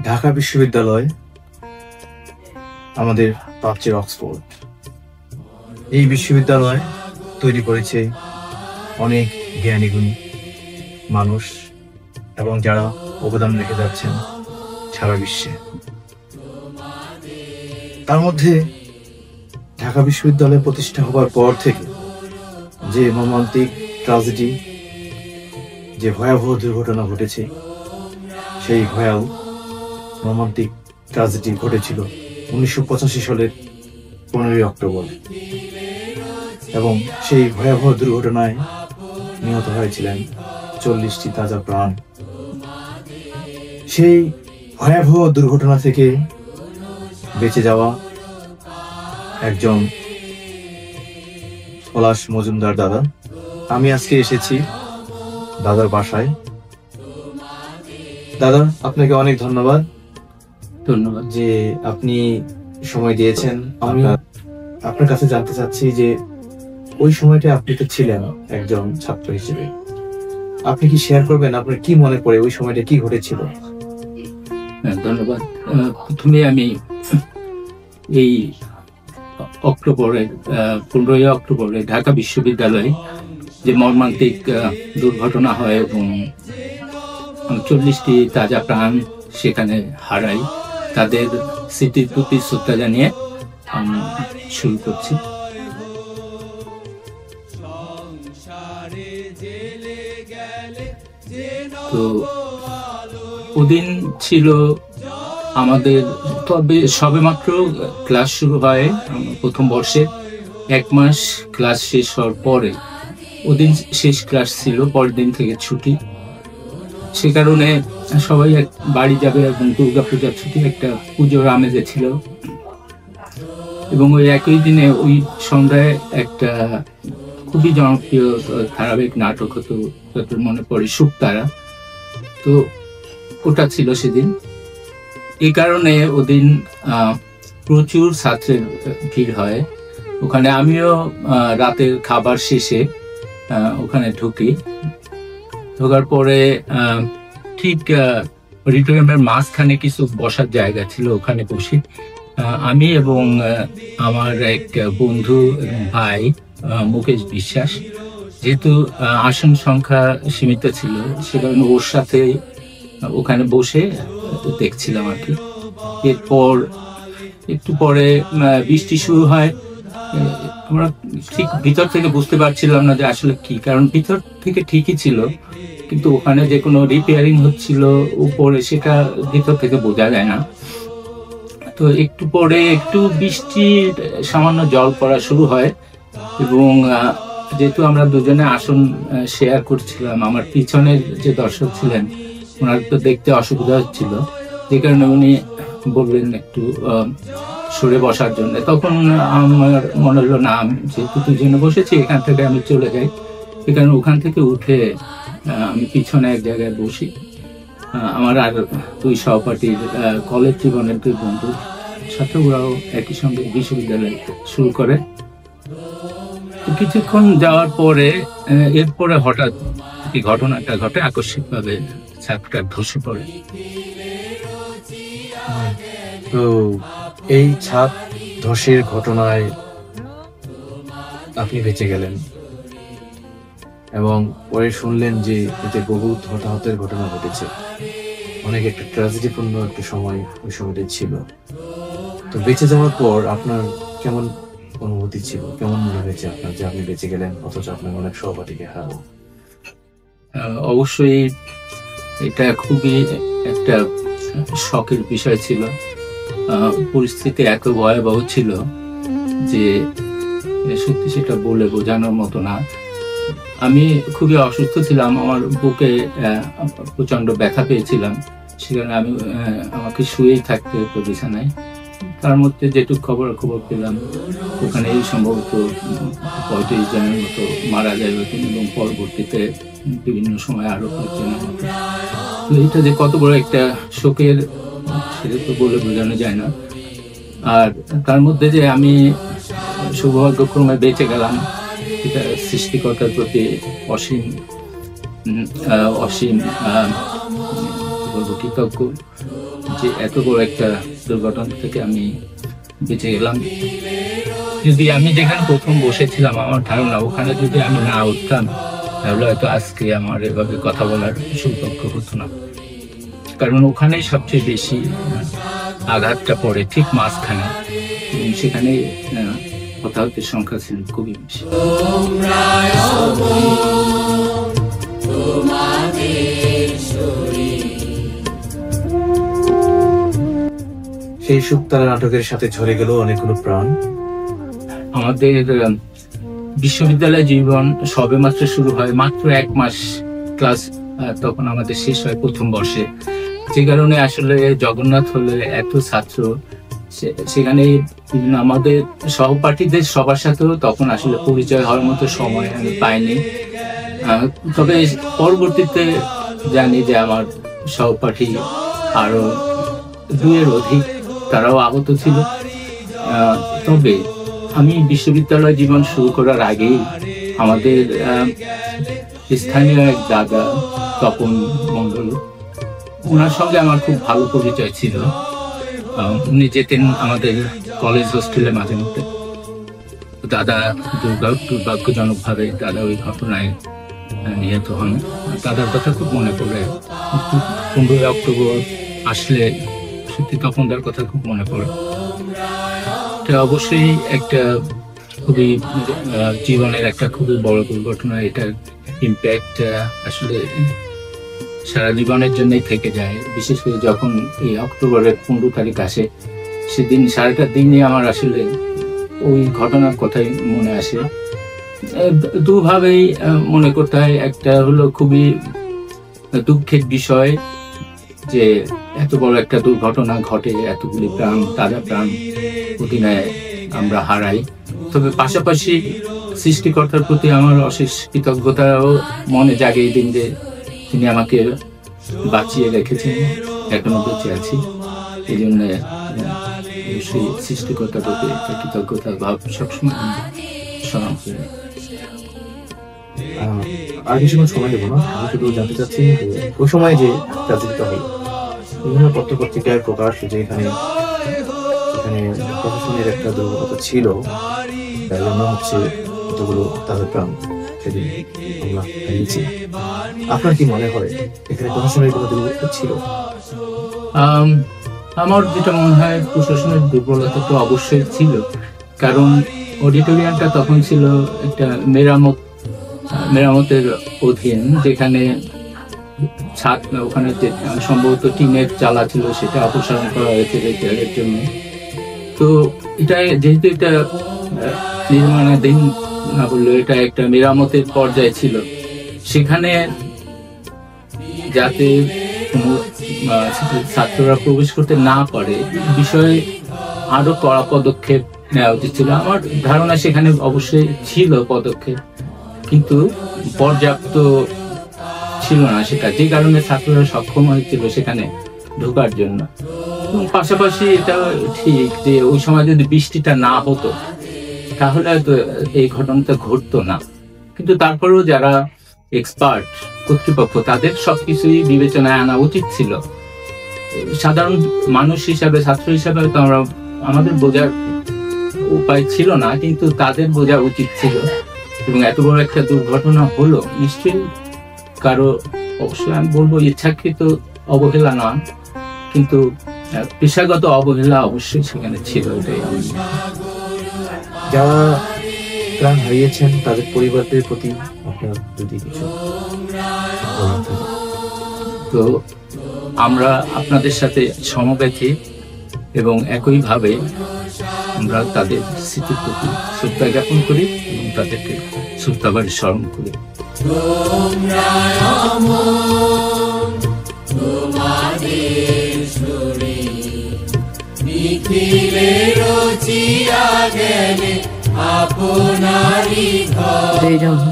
ঢাকা বিশ্ববিদ্যালয় আমাদের প্রাচ্যের অক্সফোর্ড। এই বিশ্ববিদ্যালয় তৈরি করেছে অনেক জ্ঞানী গুণী মানুষ এবং যারা অবদান রেখে যাচ্ছেন সারা বিশ্বে। তার মধ্যে ঢাকা বিশ্ববিদ্যালয় প্রতিষ্ঠা হবার পর থেকে যে মর্মান্তিক ট্র্যাজেডি, যে ভয়াবহ দুর্ঘটনা ঘটেছে, সেই ভয়াবহ মর্মান্তিক ট্র্যাজেডি ঘটেছিল 1985 সালের 15ই অক্টোবর, এবং সেই ভয়াবহ দুর্ঘটনায় নিহত হয়েছিলেন 40টি তাজা প্রাণ। সেই ভয়াবহ দুর্ঘটনা থেকে বেঁচে যাওয়া একজন পলাশ মজুমদার দাদা। আমি আজকে এসেছি দাদার বাসায়। দাদা, আপনাকে অনেক ধন্যবাদ যে আপনি সময় দিয়েছেন। আমি আপনার কাছে জানতে চাচ্ছি যে ওই সময়টা আপনি তো ছিলেন একজন ছাত্র হিসেবে, আপনি কি শেয়ার করবেন আপনার কি মনে পড়ে ওই সময়টা কি ঘটেছিল? ধন্যবাদ। প্রথমে আমি এই অক্টোবরের 15ই অক্টোবরে ঢাকা বিশ্ববিদ্যালয়ে যে মর্মান্তিক দুর্ঘটনা হয় এবং 40টি তাজা প্রাণ সেখানে হারাই, তাদের স্মৃতির প্রতি শ্রদ্ধা জানিয়ে আমি শুরু করছি। তো ওদিন ছিল আমাদের, তবে সবেমাত্র ক্লাস শুরু হয় প্রথম বর্ষে। 1 মাস ক্লাস শেষ হওয়ার পরে ওদিন শেষ ক্লাস ছিল, পরের দিন থেকে ছুটি। সে কারণে সবাই বাড়ি যাবে এবং দুর্গাপূজার ছুটি, একটা পুজোর আমেজে ছিল। এবং ওই একই দিনে ওই সন্ধ্যায় একটা খুবই জনপ্রিয় ধারাবাহিক নাটক হতো, যত মনে পড়ে, শুকতারা। তো ওটা ছিল সেদিন। এই কারণে ওদিন প্রচুর ছাত্রের ভিড় হয় ওখানে। আমিও রাতের খাবার শেষে ওখানে ঢোকার পরে ঠিক অডিটোরিয়ামের মাঝখানে কিছু বসার জায়গা ছিল, ওখানে বসি আমি এবং আমার এক বন্ধু এবং ভাই মুকেশ বিশ্বাস। যেহেতু আসন সংখ্যা সীমিত ছিল, সে কারণে ওর সাথে ওখানে বসে দেখছিলাম আর কি। এরপর একটু পরে বৃষ্টি শুরু হয়। আমরা ঠিক ভিতর থেকে বুঝতে পারছিলাম না যে আসলে কি, কারণ ভিতর থেকে ঠিকই ছিল, কিন্তু ওখানে যে কোনো রিপেয়ারিং হচ্ছিল উপরে, সেটা ভিতর থেকে বোঝা যায় না। তো একটু পরে একটু বৃষ্টির সামান্য জল পড়া শুরু হয় এবং যেহেতু আমরা দুজনে আসন শেয়ার করছিলাম, আমার পিছনের যে দর্শক ছিলেন ওনার তো দেখতে অসুবিধা হচ্ছিল, যে কারণে উনি বললেন একটু সরে বসার জন্য। তখন আমার মনে হলো না, যেহেতু দুজনে বসেছি এখান থেকে আমি চলে যাই। সে কারণে ওখান থেকে উঠে আমি পিছনে এক জায়গায় বসি। আমার আর 2 সহপাঠীর কলেজ জীবনের 2 বন্ধু সাথে ওরাও একই সঙ্গে বিশ্ববিদ্যালয় শুরু করে। কিছুক্ষণ যাওয়ার পরে এরপরে হঠাৎ এই ঘটনাটা ঘটে, আকস্মিকভাবে ছাদটা ধসে পড়ে। তো এই ছাদ ধসের ঘটনায় আপনি বেঁচে গেলেন এবং পরে শুনলেন যে এতে বহু হতাহতের ঘটনা ঘটেছে, অনেক একটা ট্র্যাজেডিপূর্ণ একটা সময় ওই সময়টা ছিল। তো বেঁচে যাওয়ার পর আপনার কেমন অনুভূতি ছিল, কেমন মনে হয়েছে আপনার যে আপনি বেঁচে গেলেন অথচ আপনার অনেক সহপাঠীকে হারালেন? অবশ্যই এটা খুবই একটা শখের বিষয় ছিল। পরিস্থিতি এত ভয়াবহ ছিল যে সত্যি সেটা বলে বোঝানোর মতো না। আমি খুবই অসুস্থ ছিলাম, আমার বুকে প্রচন্ড ব্যথা পেয়েছিলাম, সেখানে আমি আমাকে শুয়েই থাকতে হতো বিছানায়। তার মধ্যে যেটুকু খবর পেলাম ওখানে সম্ভবত 35 জনের মতো মারা যায় এবং পরবর্তীতে বিভিন্ন সময় আরো 5 জনের মতো। তো এটা যে কত বড় একটা শোকের, সেটা তো বলে বোঝানো যায় না। আর তার মধ্যে যে আমি সৌভাগ্যক্রমে বেঁচে গেলাম, এটা সৃষ্টিকর্তার প্রতি অসীম কৃতজ্ঞ। যে এত বড় একটা দুর্ঘটনা থেকে আমি বেঁচে গেলাম। যদি আমি যেখানে প্রথম বসেছিলাম, আমার ধারণা ওখানে যদি আমি না উঠতাম তাহলে হয়তো আজকে আমার এভাবে কথা বলার সৌভাগ্য হতো না। কারণ ওখানেই সবচেয়ে বেশি আঘাতটা পড়ে, ঠিক মাঝখানে, এবং সেখানে হতাহতের সংখ্যা ছিল খুবই বেশি। সেই শুকতারা নাটকের সাথে ঝরে গেল অনেকগুলো প্রাণ। আমাদের বিশ্ববিদ্যালয় জীবন সবে মাত্র শুরু হয়, মাত্র 1 মাস ক্লাস তখন আমাদের শেষ হয় প্রথম বর্ষে। যে কারণে আসলে জগন্নাথ হলে এত ছাত্র, সেখানে বিভিন্ন আমাদের সহপাঠীদের সবার সাথেও তখন আসলে পরিচয় হওয়ার মতো সময় আমি পাইনি। তবে পরবর্তীতে জানি যে আমার সহপাঠী আরো 2-এর অধিক তারাও আহত ছিল। তবে আমি বিশ্ববিদ্যালয় জীবন শুরু করার আগেই আমাদের স্থানীয় এক দাদা তপন মণ্ডল, ওনার সঙ্গে আমার খুব ভালো পরিচয় ছিল। উনি যেতেন আমাদের কলেজ হোস্টেলে মাঝে মধ্যে। দাদা দুর্ভাগ্যজনকভাবে দাদা ওই ঘটনায় নিহত হন। দাদার কথা খুব মনে পড়ে। 15 অক্টোবর আসলে সত্যি তপনদার কথা খুব মনে পড়ে। এটা অবশ্যই একটা খুবই জীবনের একটা খুবই বড় দুর্ঘটনা। এটার ইম্প্যাক্ট আসলে সারা জীবনের জন্যই থেকে যায়। বিশেষ করে যখন এই অক্টোবরের 15 তারিখ আসে, সেদিন সারাটা দিনে আমার আসলে ওই ঘটনার কথাই মনে আসে। দুভাবেই মনে করতে হয়। একটা হলো খুবই দুঃখের বিষয় যে এত বড় একটা দুর্ঘটনা ঘটে, এতগুলি প্রাণ, তাজা প্রাণ প্রতিদিনে আমরা হারাই। তবে পাশাপাশি সৃষ্টিকর্তার প্রতি আমার অশেষ কৃতজ্ঞতাও মনে জাগে এই দিন, যে তিনি আমাকে বাঁচিয়ে রেখেছেন, এখনো বেঁচে আছি। এই জন্য অবশ্যই সৃষ্টিকর্তার প্রতি একটা কৃতজ্ঞতা ভাব সবসময় স্মরণ করি। আর কিছুক্ষণ সময় দেবো না, আমি শুধু জানতে চাচ্ছি ওই সময় যে ট্র্যাজেডিটা হলো, বিভিন্ন পত্রপত্রিকায় প্রকাশ যে এখানে প্রশাসনের একটা দুর্বলতা ছিল, তার জন্য হচ্ছে এতগুলো তাদের প্রাণ সেদিন আমরা হারিয়েছি। আপনার কি মনে হয় এখানে প্রশাসনের কোনো দুর্বলতা ছিল? আমার যেটা মনে হয়, প্রশাসনের দুর্বলতা তো অবশ্যই ছিল। কারণ অডিটোরিয়ামটা তখন ছিল একটা মেরামতের অধীন, যেখানে ছাদ, ওখানে যে সম্ভবত টিনের চালা ছিল সেটা অপসারণ করা হয়েছে রিপেয়ারের জন্য। তো এটা যেহেতু এটা নির্মাণাধীন না বললেও এটা একটা মেরামতের পর্যায়ে ছিল, সেখানে যাতে কোনো ছাত্ররা প্রবেশ করতে না পারে বিষয়ে আরো কড়া পদক্ষেপ নেওয়া উচিত ছিল। আমার ধারণা সেখানে অবশ্যই ছিল পদক্ষেপ, কিন্তু পর্যাপ্ত ছিল না সেটা, যে কারণে ছাত্ররা সক্ষম হয়েছিল সেখানে ঢোকার জন্য। পাশাপাশি এটা ঠিক যে ওই সময় যদি বৃষ্টিটা না হতো তাহলে হয়তো এই ঘটনাটা ঘটতো না। কিন্তু তারপরেও যারা এক্সপার্ট কর্তৃপক্ষ, তাদের সবকিছুই বিবেচনায় আনা উচিত ছিল। সাধারণ মানুষ হিসাবে, ছাত্র হিসাবে তো আমাদের বোঝার উপায় ছিল না, কিন্তু তাদের বোঝা উচিত ছিল। এবং এত বড় একটা দুর্ঘটনা হলো, নিশ্চয়ই কারো, অবশ্যই আমি বলবো ইচ্ছাকৃত অবহেলা নয়, কিন্তু পেশাগত অবহেলা অবশ্যই সেখানে ছিল। এটাই যারা প্রাণ হারিয়েছেন তাদের পরিবারদের প্রতি আপনার যদি কিছু। তো আমরা আপনাদের সাথে সমব্যথী, এবং একইভাবে আমরা তাদের স্মৃতির প্রতি শ্রদ্ধা জ্ঞাপন করি এবং তাদেরকে শ্রদ্ধাভরে স্মরণ করি।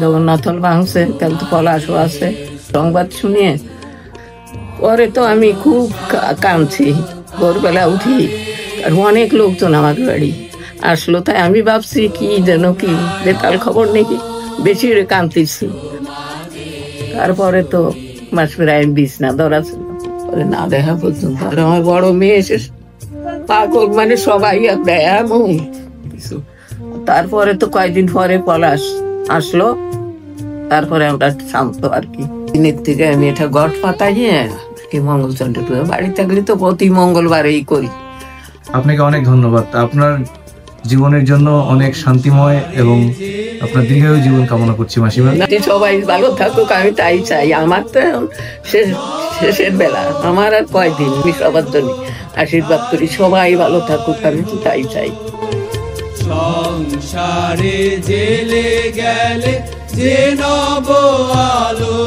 জগন্নাথ ভাঙছে, কাল তো পলাশও আছে। সংবাদ শুনিয়ে পরে তো আমি খুব কাঁদছি। ভোরবেলা উঠি, আর অনেক লোকজন আমার বাড়ি আসলো, তাই আমি ভাবছি কি যেন কি বেতাল খবর নাকি, বেশি কাঁদতেছি। তারপরে তো মাস প্রায় বিছনা ধরা ছিল, ওরে না দেখা পর্যন্ত। আর আমার বড় মেয়ে এসে পাগল, মানে সবাই দেয় এমন কিছু। তারপরে তো কয়েকদিন পরে পলাশ আসলো, তারপরে আমরা শান্ত আর কি। দিনের থেকে আমি এটা গট পাতাইয়ে কি মঙ্গলচন্দ্র পুজো বাড়ি থাকলে তো প্রতি মঙ্গলবারেই করি। আপনাকে অনেক ধন্যবাদ। আপনার জীবনের জন্য অনেক শান্তিময় এবং আপনার দীর্ঘায়ু জীবন কামনা করছি মাসিমা। সবাই ভালো থাকুক, আমি তাই চাই। আমার তো এখন শেষের বেলা, আমার আর কয়দিন। আমি সবার জন্য আশীর্বাদ করি, সবাই ভালো থাকুক, আমি তো তাই চাই। সংসারে জেলে গেলে যে নব আলো